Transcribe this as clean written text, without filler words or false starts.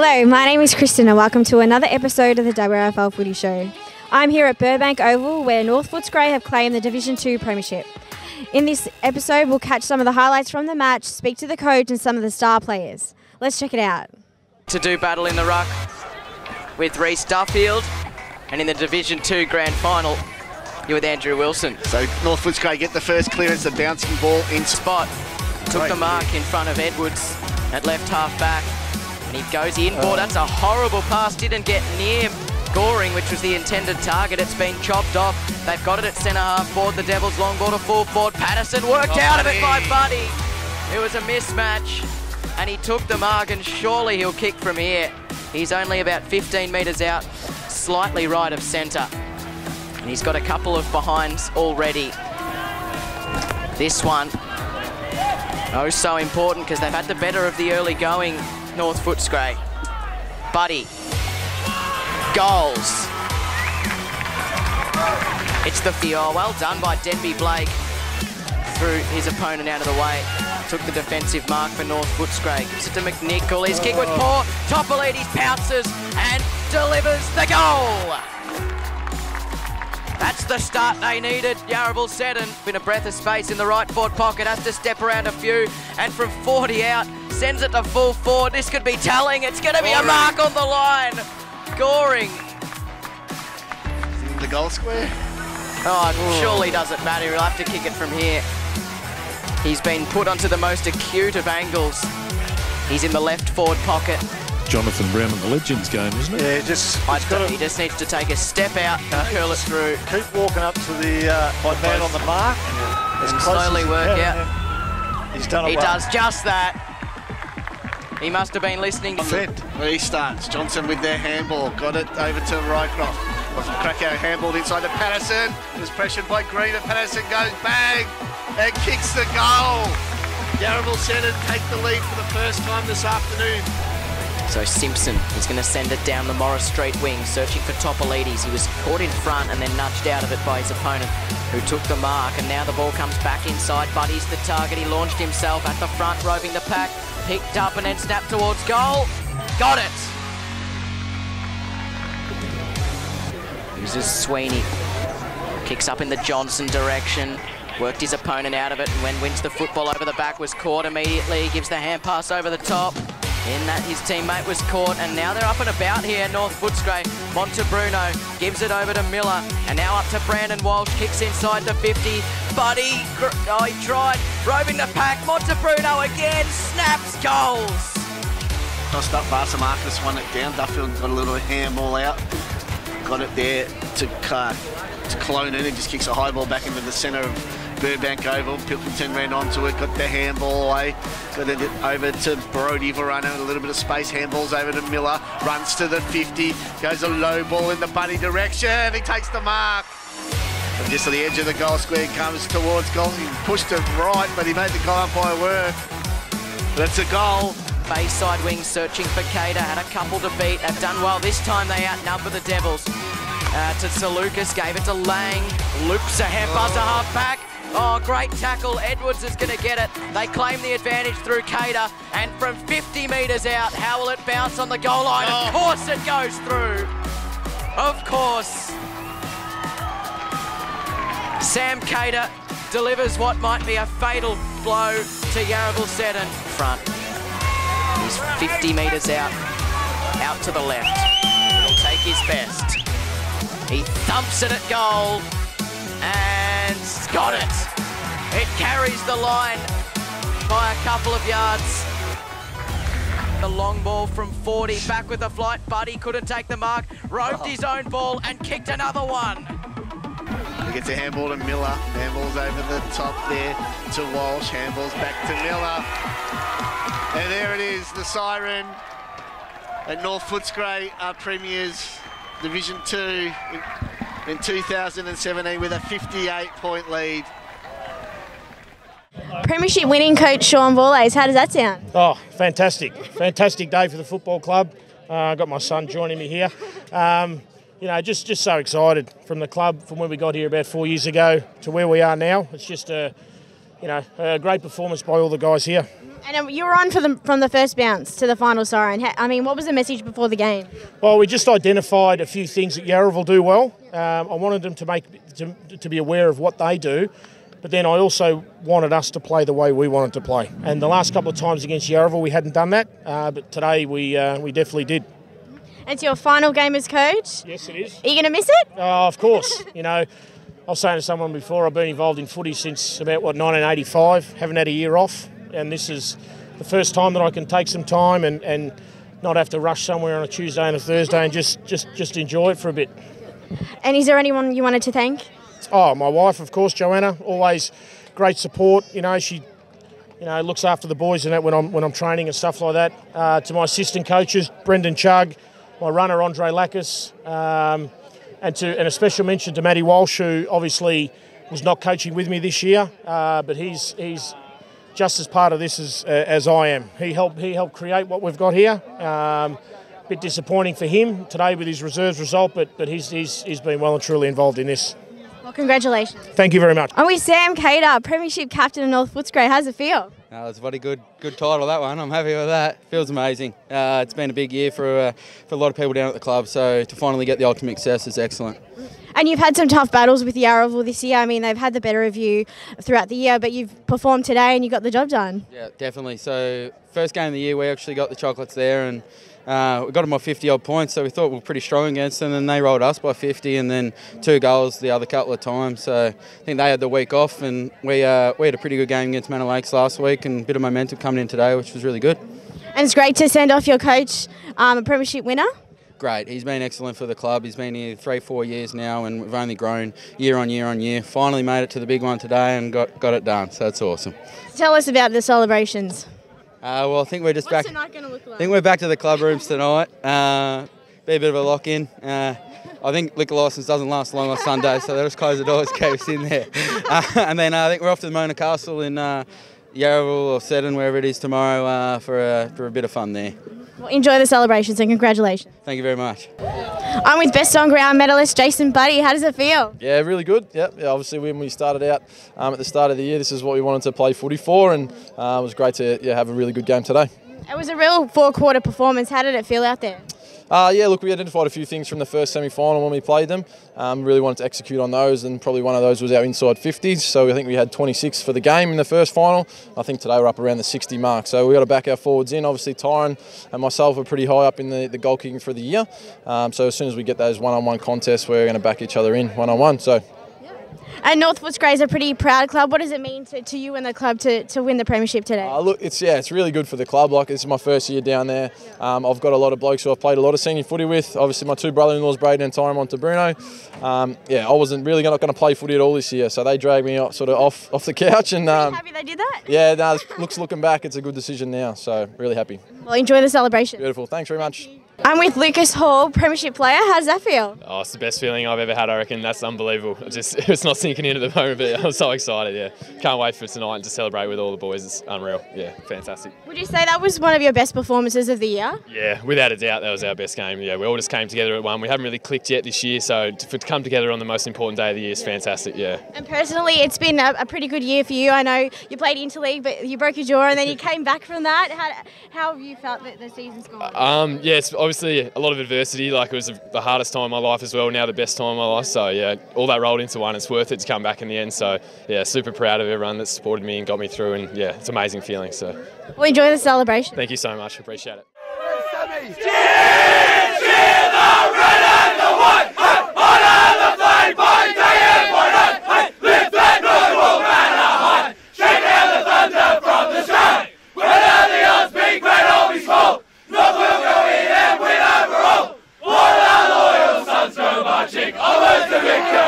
Hello, my name is Kristen and welcome to another episode of the WRFL Footy Show. I'm here at Burbank Oval where North Footscray have claimed the Division 2 Premiership. In this episode, we'll catch some of the highlights from the match, speak to the coach and some of the star players. Let's check it out. To do battle in the ruck with Reece Duffield, and in the Division 2 Grand Final, you're with Andrew Wilson. So North Footscray get the first clearance, the bouncing ball in spot. Took the mark in front of Edwards at left half back. And he goes inboard. That's a horrible pass. Didn't get near Goring, which was the intended target. It's been chopped off. They've got it at centre half forward. The Devils long ball to full forward. Patterson worked out of it by Buddy. It was a mismatch. And he took the mark, and surely he'll kick from here. He's only about 15 metres out, slightly right of centre. And he's got a couple of behinds already. This one, oh so important, because they've had the better of the early going North Footscray. Buddy. Goals. It's the oh, well done by Denby Blake. Threw his opponent out of the way. Took the defensive mark for North Footscray. Gives it to McNichol. His kick was poor. Toppolides pounces and delivers the goal. That's the start they needed. Yarraville Seddon, in a breath of space in the right forward pocket, has to step around a few, and from 40 out, sends it to full forward. This could be telling. It's going to be a mark on the line. Goring. the goal square. Oh, surely doesn't matter. He'll have to kick it from here. He's been put onto the most acute of angles. He's in the left forward pocket. Jonathan Brown in the Legends game, isn't it? Yeah, he just needs to take a step out and curl it through. Keep walking up to the man on the mark. And slowly work out. He's done it. He does just that. He must have been listening. Restarts. Johnson with their handball. Got it over to Rycroft. Krakow handballed inside to Patterson. Was pressured by Green, and Patterson goes bang and kicks the goal. Yarraville Seddon take the lead for the first time this afternoon. So Simpson is going to send it down the Morris Street wing, searching for Toppolides. He was caught in front and then nudged out of it by his opponent, who took the mark, and now the ball comes back inside. Buddy's the target. He launched himself at the front, roving the pack, picked up and then snapped towards goal. Got it! Uses Sweeney. Kicks up in the Johnson direction. Worked his opponent out of it, and when wins the football over the back, was caught immediately. Gives the hand pass over the top. In that, his teammate was caught, and now they're up and about here, North Footscray. Montebruno gives it over to Miller, and now up to Brandon Walsh, kicks inside the 50. Buddy, oh, he tried, roving the pack. Montebruno again, snaps, goals. Tossed up Barca Marcus, won it down. Duffield got a little handball out. Got it there to Clonan, and just kicks a high ball back into the centre of Burbank Oval. Pilkington ran onto it, got the handball away, got it over to Brody Verano, a little bit of space, handballs over to Miller, runs to the 50, goes a low ball in the Buddy direction, he takes the mark. And just to the edge of the goal square, comes towards goal. He pushed it right, but he made the goal umpire work. That's a goal. Bayside wing searching for Cater, had a couple to beat, have done well. This time they outnumber the Devils. To Salukas, gave it to Lang, loops a head buzzer half back. Oh, great tackle. Edwards is going to get it. They claim the advantage through Cater, and from 50 metres out, how will it bounce on the goal line? Of course it goes through. Of course. Sam Cater delivers what might be a fatal blow to Yarraville Seddon. Front. He's 50 metres out to the left. He'll take his best. He thumps it at goal and got it. It carries the line by a couple of yards. The long ball from 40, back with the flight. Buddy couldn't take the mark, roved his own ball and kicked another one. He gets a handball to Miller. Handballs over the top there to Walsh. Handballs back to Miller. And there it is, the siren. And North Footscray are premiers. Division 2 in 2017 with a 58-point lead. Premiership winning coach Sean Borlase, how does that sound? Oh, fantastic. Fantastic day for the football club. I've got my son joining me here. You know, just so excited from the club, from when we got here about 4 years ago to where we are now. It's just a great performance by all the guys here. And you were on from the first bounce to the final siren. I mean, what was the message before the game? Well, we just identified a few things that WRFL do well. I wanted them to be aware of what they do, but then I also wanted us to play the way we wanted to play. And the last couple of times against WRFL, we hadn't done that, but today we definitely did. It's your final game as coach? Yes, it is. Are you going to miss it? Of course. I was saying to someone before, I've been involved in footy since about, 1985. Haven't had a year off. And this is the first time that I can take some time and not have to rush somewhere on a Tuesday and a Thursday and just enjoy it for a bit. And is there anyone you wanted to thank? Oh, my wife, of course, Joanna. Always great support. She looks after the boys and that when I'm training and stuff like that. To my assistant coaches, Brendan Chugg, my runner, Andre Lackas, and a special mention to Matty Walsh, who obviously was not coaching with me this year, but he's just as part of this as I am. He helped create what we've got here. Bit disappointing for him today with his reserves result, but he's been well and truly involved in this. Well, congratulations. Thank you very much. I'm with Sam Cater, Premiership captain of North Footscray. How's it feel? It's a very good title, that one. I'm happy with that. Feels amazing. It's been a big year for a lot of people down at the club, so to finally get the ultimate success is excellent. And you've had some tough battles with WRFL this year. I mean, they've had the better of you throughout the year, but you've performed today and you got the job done. Yeah, definitely. So first game of the year, we actually got the chocolates there, and we got them by 50-odd points, so we thought we were pretty strong against them, and they rolled us by 50, and then 2 goals the other couple of times. So I think they had the week off, and we had a pretty good game against Manor Lakes last week, and a bit of momentum coming in today, which was really good. And it's great to send off your coach, a Premiership winner. Great. He's been excellent for the club. He's been here 3-4 years now, and we've only grown year on year on year. Finally made it to the big one today and got it done, so that's awesome. Tell us about the celebrations. Well, I think we're just What's back. tonight going to look like? I think we're back to the club rooms tonight. Be a bit of a lock-in. I think liquor licence doesn't last long on Sunday, so they'll just close the doors, keep us in there. And then I think we're off to the Mona Castle in Yarraville or Seddon, wherever it is tomorrow, for a bit of fun there. Well, enjoy the celebrations and congratulations. Thank you very much. I'm with Best On Ground medalist Jason Buddy. How does it feel? Yeah, really good. Yeah, obviously when we started out at the start of the year, this is what we wanted to play footy for, and it was great to have a really good game today. It was a real 4-quarter performance. How did it feel out there? Look, we identified a few things from the first semi-final when we played them. Really wanted to execute on those, and probably one of those was our inside 50s. So I think we had 26 for the game in the first final. I think today we're up around the 60 mark. So we got to back our forwards in. Obviously, Tyron and myself are pretty high up in the goal kicking for the year. So as soon as we get those one-on-one contests, we're going to back each other in one-on-one. So. And North Footscray is a pretty proud club. What does it mean to you and the club to win the Premiership today? Look, it's really good for the club. Like, this is my first year down there. I've got a lot of blokes who I've played a lot of senior footy with. Obviously, my 2 brother-in-laws, Braden and Tyron Montebruno. I wasn't really not going to play footy at all this year, so they dragged me off the couch. And are you happy they did that? Yeah, no, looking back, it's a good decision now. So really happy. Well, enjoy the celebration. Beautiful. Thanks very much. I'm with Lucas Hall, Premiership player. How does that feel? Oh, it's the best feeling I've ever had, I reckon. That's unbelievable. It's not sinking in at the moment, but I'm so excited, yeah. Can't wait for tonight and to celebrate with all the boys. It's unreal. Yeah, fantastic. Would you say that was one of your best performances of the year? Yeah, without a doubt, that was our best game. Yeah, we all just came together at one. We haven't really clicked yet this year, so to come together on the most important day of the year is fantastic, yeah. And personally, it's been a pretty good year for you. I know you played interleague, but you broke your jaw and then you came back from that. How have you felt that the season's gone? Yeah, it's obviously a lot of adversity. Like, it was the hardest time of my life as well, now the best time of my life. So, yeah, all that rolled into one. It's worth it to come back in the end. So, yeah, super proud of everyone that supported me and got me through. And, yeah, it's an amazing feeling. So, well, enjoy the celebration. Thank you so much. Appreciate it. Almost a victory!